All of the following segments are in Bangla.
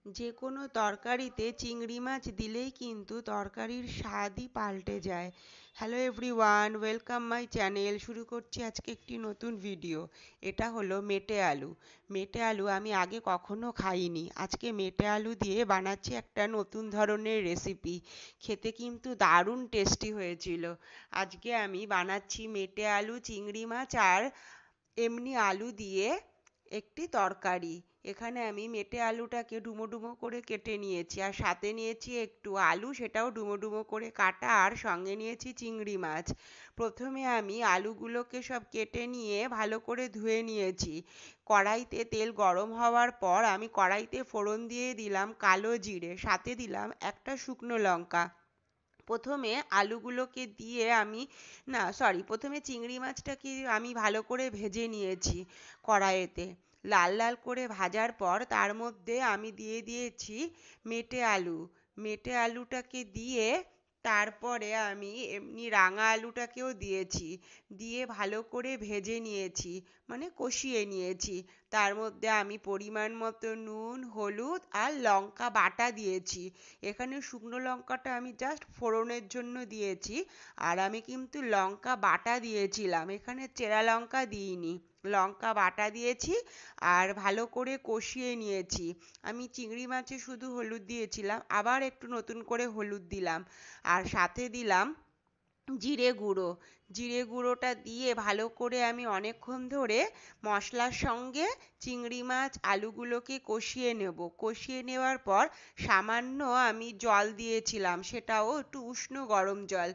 যে কোনো তরকারিতে চিংড়ি মাছ দিলেই কিন্তু তরকারির স্বাদই পাল্টে যায়। Hello everyone, welcome my channel. শুরু করছি আজকে একটি নতুন ভিডিও। এটা হলো মেটে আলু। মেটে আলু আমি আগে কখনো খাইনি। আজকে মেটে আলু দিয়ে বানাচ্ছি একটা নতুন ধরনের রেসিপি। খেতে কিন্তু দারুণ টেস্টি হয়েছিল। আজকে আমি বানাচ্ছি মেটে আলু, চিংড়ি মাছ আর এমনি আলু দিয়ে একটি তরকারি। এখানে আমি মেটে আলুটাকে ডুমো ডুমো করে কেটে নিয়েছি, আর সাথে নিয়েছি একটু আলু, সেটাও ডুমো ডুমো করে কাটা, আর সঙ্গে নিয়েছি চিংড়ি মাছ। প্রথমে আমি আলুগুলোকে সব কেটে নিয়ে ভালো করে ধুয়ে নিয়েছি। কড়াইতে তেল গরম হওয়ার পর আমি কড়াইতে ফোড়ন দিয়ে দিলাম কালো জিরে, সাথে দিলাম একটা শুকনো লঙ্কা। প্রথমে আলুগুলোকে দিয়ে আমি না সরি প্রথমে চিংড়ি মাছটাকে আমি ভালো করে ভেজে নিয়েছি কড়াইতে। লাল লাল করে ভাজার পর তার মধ্যে আমি দিয়ে দিয়েছি মেটে আলু। মেটে আলুটাকে দিয়ে তারপরে আমি এমনি রাঙা আলুটাকেও দিয়েছি, দিয়ে ভালো করে ভেজে নিয়েছি, মানে কষিয়ে নিয়েছি। তার মধ্যে আমি পরিমাণ মতো নুন, হলুদ আর লঙ্কা বাটা দিয়েছি। এখানে শুকনো লঙ্কাটা আমি জাস্ট ফোড়নের জন্য দিয়েছি, আর আমি কিন্তু লঙ্কা বাটা দিয়েছিলাম, এখানে চেরা লঙ্কা দিইনি। লঙ্কা বাটা দিয়েছি আর ভালো করে কষিয়ে নিয়েছি। আমি চিংড়ি মাছে শুধু হলুদ দিয়েছিলাম, আবার একটু নতুন করে হলুদ দিলাম, আর সাথে দিলাম জিরে গুঁড়ো। জিরে গুঁড়োটা দিয়ে ভালো করে আমি অনেকক্ষণ ধরে মশলার সঙ্গে চিংড়ি মাছ আলুগুলোকে কষিয়ে নেব। কষিয়ে নেওয়ার পর সামান্য আমি জল দিয়েছিলাম, সেটাও একটু উষ্ণ গরম জল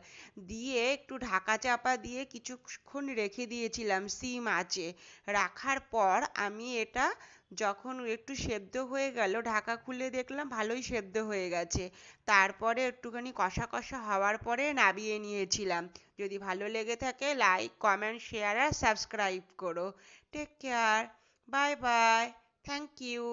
দিয়ে একটু ঢাকা চাপা দিয়ে কিছুক্ষণ রেখে দিয়েছিলাম সিম আঁচে। রাখার পর আমি এটা যখন একটু সেদ্ধ হয়ে গেল, ঢাকা খুলে দেখলাম ভালোই সেদ্ধ হয়ে গেছে। তারপরে একটুখানি কষা কষা হওয়ার পরে নামিয়ে নিয়েছিলাম। যদি ভালো লেগে থাকে লাইক, কমেন্ট, শেয়ার আর সাবস্ক্রাইব করো। Take care, bye bye, thank you.